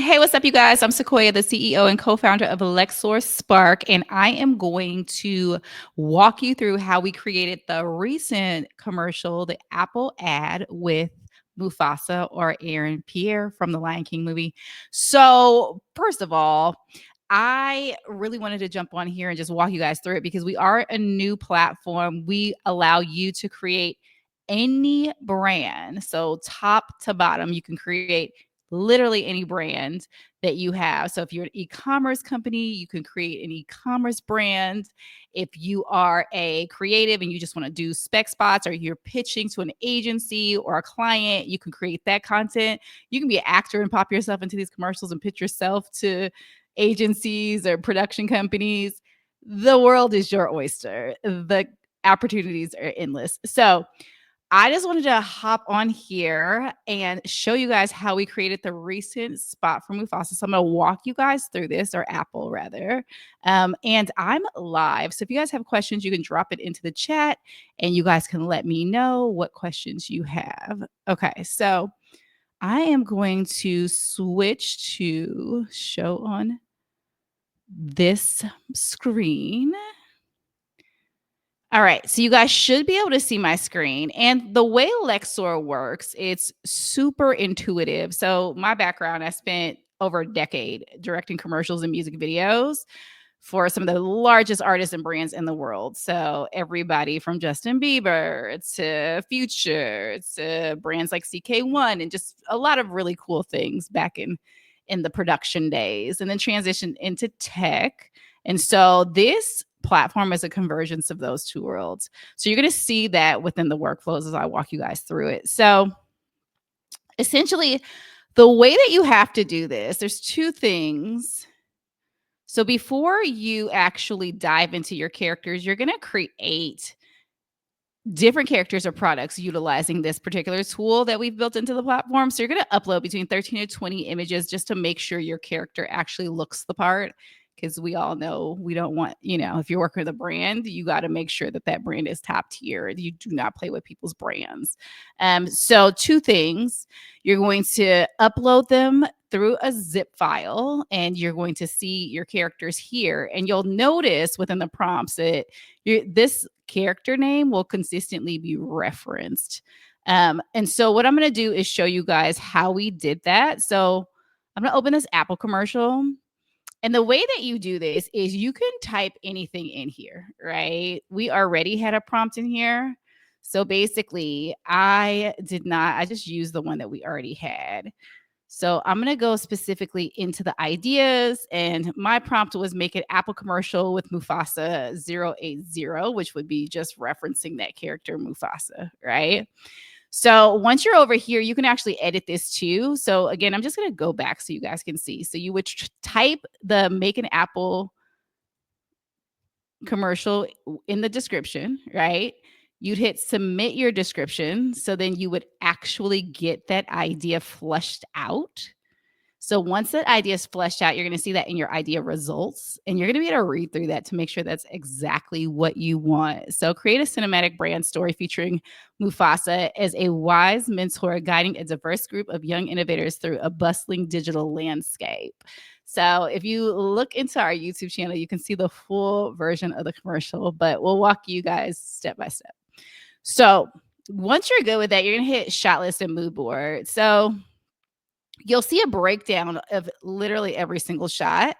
Hey, what's up, you guys? I'm Sequoia, the CEO and co-founder of Lexore Spark, and I am going to walk you through how we created the recent commercial, the Apple ad with Mufasa or Aaron Pierre from the Lion King movie. So, first of all, I really wanted to jump on here and just walk you guys through it because we are a new platform. We allow you to create any brand. So, top to bottom, you can create literally any brand that you have. So if you're an e-commerce company, you can create an e-commerce brand. If you are a creative and you just want to do spec spots, or you're pitching to an agency or a client, you can create that content. You can be an actor and pop yourself into these commercials and pitch yourself to agencies or production companies. The world is your oyster. The opportunities are endless. So I just wanted to hop on here and show you guys how we created the recent spot for Mufasa. So I'm going to walk you guys through this, or Apple rather. And I'm live. So if you guys have questions, you can drop it into the chat and you guys can let me know what questions you have. Okay, so I am going to switch to show on this screen. All right, so you guys should be able to see my screen. And the way Lexor works, it's super intuitive. So my background, I spent over a decade directing commercials and music videos for some of the largest artists and brands in the world. So everybody from Justin Bieber to Future to brands like CK1 and just a lot of really cool things back in the production days, and then transitioned into tech. And so this platform is a convergence of those two worlds. So you're going to see that within the workflows as I walk you guys through it. So essentially, the way that you have to do this, there's two things. So before you actually dive into your characters, you're going to create different characters or products utilizing this particular tool that we've built into the platform. So you're going to upload between 13 to 20 images just to make sure your character actually looks the part. Because we all know we don't want, if you're working with a brand, you got to make sure that that brand is top tier. You do not play with people's brands. So two things, you're going to upload them through a zip file, and you're going to see your characters here. And you'll notice within the prompts that this character name will consistently be referenced. And so what I'm going to do is show you guys how we did that. So I'm going to open this Apple commercial. And the way that you do this is you can type anything in here, right? We already had a prompt in here. So basically, I just used the one that we already had. So I'm going to go specifically into the ideas, and my prompt was make an Apple commercial with Mufasa 080, which would be just referencing that character Mufasa, right? So once you're over here, you can actually edit this too. So again, I'm just going to go back so you guys can see. So you would type the make an Apple commercial in the description, right? You'd hit submit your description. So then you would actually get that idea flushed out. So once that idea is fleshed out, you're going to see that in your idea results, and you're going to be able to read through that to make sure that's exactly what you want. So create a cinematic brand story featuring Mufasa as a wise mentor guiding a diverse group of young innovators through a bustling digital landscape. So if you look into our YouTube channel, you can see the full version of the commercial, but we'll walk you guys step by step. So once you're good with that, you're going to hit shot list and mood board. So you'll see a breakdown of literally every single shot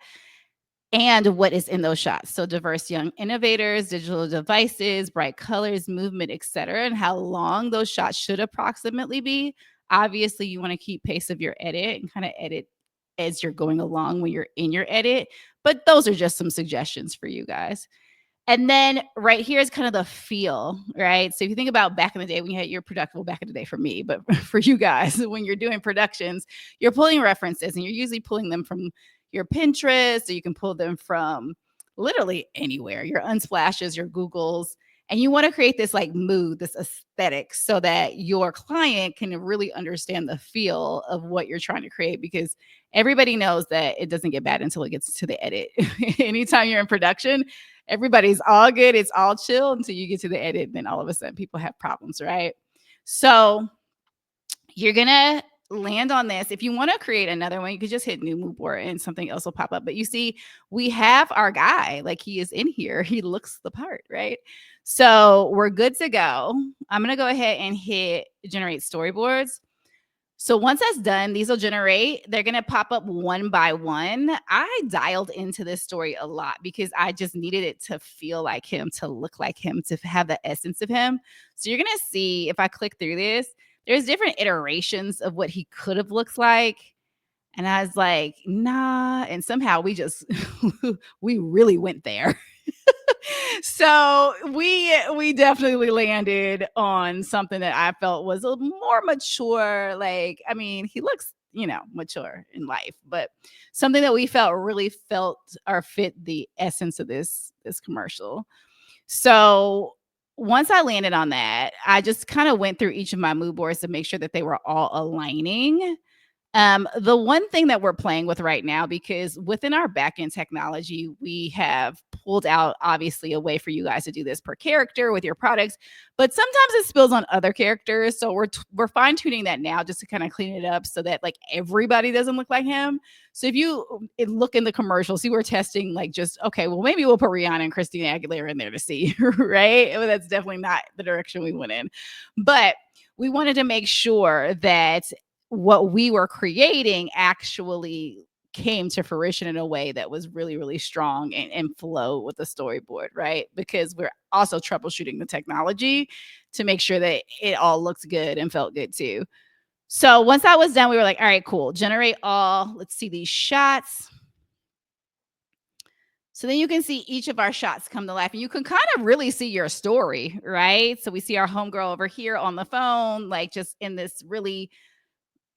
and what is in those shots. So diverse young innovators, digital devices, bright colors, movement, etc., and how long those shots should approximately be. Obviously, you want to keep pace of your edit and kind of edit as you're going along when you're in your edit. But those are just some suggestions for you guys. And then right here is kind of the feel, right? So if you think about back in the day when you had your production, well, back in the day for me, but for you guys, when you're doing productions, you're pulling references, and you're usually pulling them from your Pinterest, or you can pull them from literally anywhere, your Unsplashes, your Googles. And you want to create this like mood, this aesthetic, so that your client can really understand the feel of what you're trying to create, because everybody knows that it doesn't get bad until it gets to the edit. Anytime you're in production, everybody's all good, it's all chill until you get to the edit. Then all of a sudden people have problems, right? So you're gonna land on this. If you want to create another one, you could just hit new mood board and something else will pop up. But you see, we have our guy, like he is in here. He looks the part, right? So we're good to go. I'm going to go ahead and hit generate storyboards. So once that's done, these will generate. They're going to pop up one by one. I dialed into this story a lot because I just needed it to feel like him, to look like him, to have the essence of him. So you're going to see if I click through this, there's different iterations of what he could have looked like. And I was like, nah. And somehow we really went there. So we definitely landed on something that I felt was a more mature. Like, I mean, he looks, mature in life, but something that we felt really felt or fit the essence of this commercial. So once I landed on that, I just kind of went through each of my mood boards to make sure that they were all aligning. The one thing that we're playing with right now, because within our backend technology, we have pulled out obviously a way for you guys to do this per character with your products, but sometimes it spills on other characters. So we're fine tuning that now just to kind of clean it up so that like everybody doesn't look like him. So if you look in the commercial, see we're testing like just okay, well maybe we'll put Rihanna and Christina Aguilera in there to see, right? Well, that's definitely not the direction we went in, but we wanted to make sure that what we were creating actually came to fruition in a way that was really, really strong and flow with the storyboard, right? Because we're also troubleshooting the technology to make sure that it all looks good and felt good too. So once that was done, we were like, all right, cool. Generate all. Let's see these shots. So then you can see each of our shots come to life and you can kind of really see your story, right? So we see our homegirl over here on the phone, like just in this really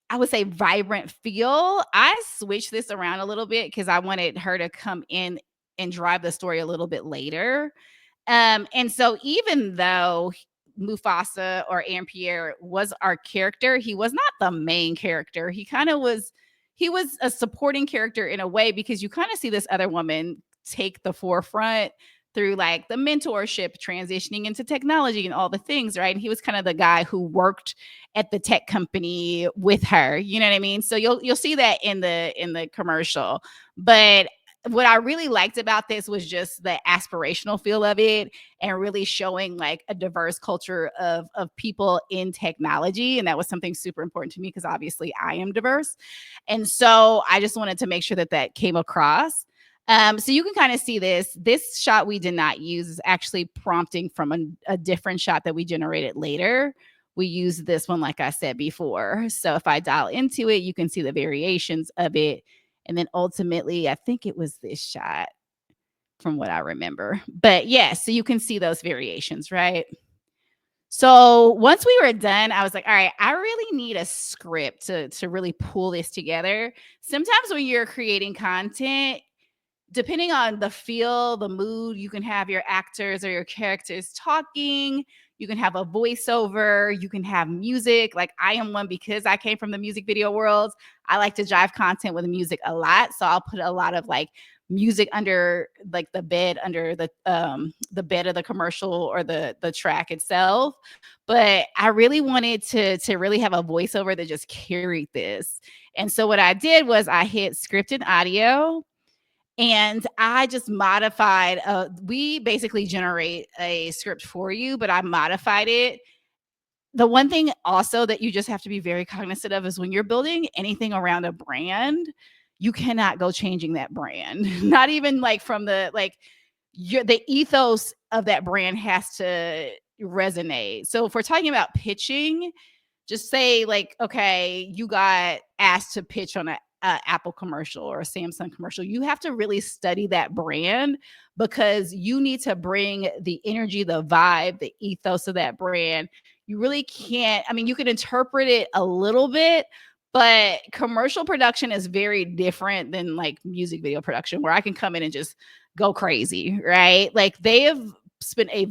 I would say vibrant feel. I switched this around a little bit because I wanted her to come in and drive the story a little bit later. And so even though Mufasa or Aaron Pierre was our character, he was not the main character. He was a supporting character in a way because you kind of see this other woman take the forefront through like the mentorship, transitioning into technology and all the things, right? And he was kind of the guy who worked at the tech company with her. You know what I mean? So you'll see that in the commercial. But what I really liked about this was just the aspirational feel of it and really showing like a diverse culture of people in technology. And that was something super important to me because obviously I am diverse. And so I just wanted to make sure that that came across. So you can kind of see this. This shot we did not use is actually prompting from a different shot that we generated later. We use this one, like I said before. So if I dial into it, you can see the variations of it. And then ultimately, I think it was this shot from what I remember. But yeah, so you can see those variations, right? So once we were done, I was like, all right, I really need a script to really pull this together. Sometimes when you're creating content, depending on the feel, the mood, you can have your actors or your characters talking. You can have a voiceover. You can have music. Like I am one because I came from the music video world. I like to drive content with music a lot. So I'll put a lot of like music under like the bed, under the bed of the commercial or the track itself. But I really wanted to really have a voiceover that just carried this. And so what I did was I hit scripted audio and I just modified, we basically generate a script for you, but I modified it. The one thing also that you just have to be very cognizant of is when you're building anything around a brand, you cannot go changing that brand. Not even like from the ethos of that brand has to resonate. So if we're talking about pitching, just say like, okay, you got asked to pitch on a Apple commercial or a Samsung commercial. You have to really study that brand because you need to bring the energy, the vibe, the ethos of that brand. You really can't, I mean, you can interpret it a little bit, but commercial production is very different than like music video production where I can come in and just go crazy, right? Like they have spent a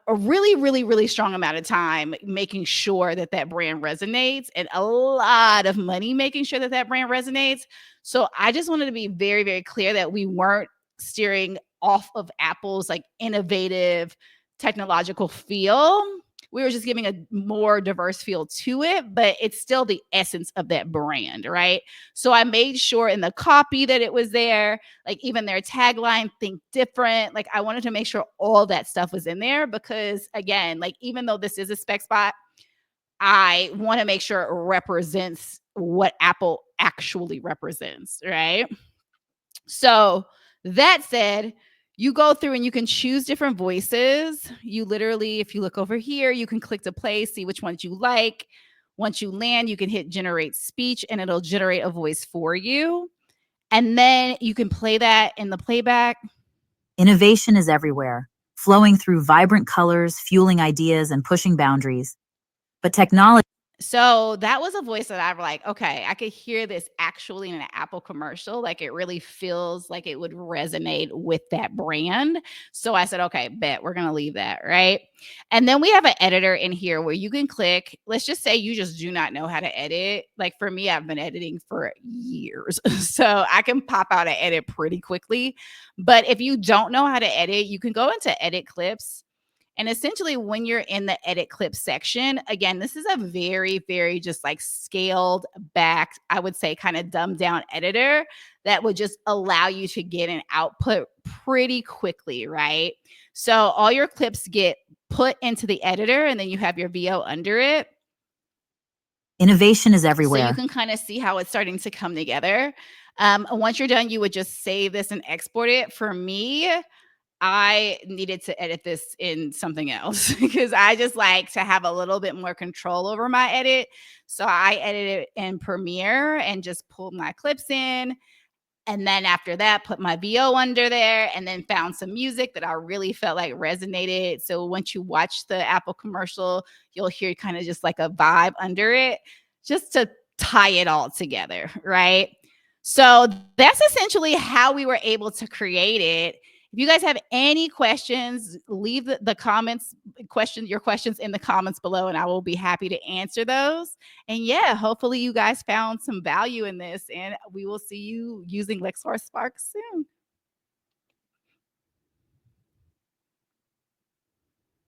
really, really, really strong amount of time making sure that that brand resonates and a lot of money making sure that that brand resonates. So I just wanted to be very, very clear that we weren't steering off of Apple's like innovative technological feel. We were just giving a more diverse feel to it, but it's still the essence of that brand, right? So I made sure in the copy that it was there, like even their tagline, think different. Like I wanted to make sure all that stuff was in there because, again, like even though this is a spec spot, I want to make sure it represents what Apple actually represents, right? So that said, you go through and you can choose different voices. You literally, if you look over here, you can click to play, see which ones you like. Once you land, you can hit generate speech and it'll generate a voice for you. And then you can play that in the playback. Innovation is everywhere, flowing through vibrant colors, fueling ideas, and pushing boundaries. But technology. So that was a voice that I'm like, okay, I could hear this actually in an Apple commercial. Like it really feels like it would resonate with that brand. So I said, okay, bet we're going to leave that. Right. And then we have an editor in here where you can click. Let's just say you just do not know how to edit. Like for me, I've been editing for years. So I can pop out an edit pretty quickly. But if you don't know how to edit, you can go into edit clips. And essentially, when you're in the edit clip section, again, this is a very, very just like scaled back, I would say, kind of dumbed down editor that would just allow you to get an output pretty quickly, right? So all your clips get put into the editor and then you have your VO under it. Innovation is So you everywhere. can kind of see how it's starting to come together. Once you're done, you would just save this and export it. For me, I needed to edit this in something else because I just like to have a little bit more control over my edit. So I edited it in Premiere and just pulled my clips in. And then after that, put my VO under there and then found some music that I really felt like resonated. So once you watch the Apple commercial, you'll hear kind of just like a vibe under it just to tie it all together. Right. So that's essentially how we were able to create it. If you guys have any questions, leave the comments, your questions in the comments below, and I will be happy to answer those. And yeah, hopefully you guys found some value in this, and we will see you using Lexore Spark soon.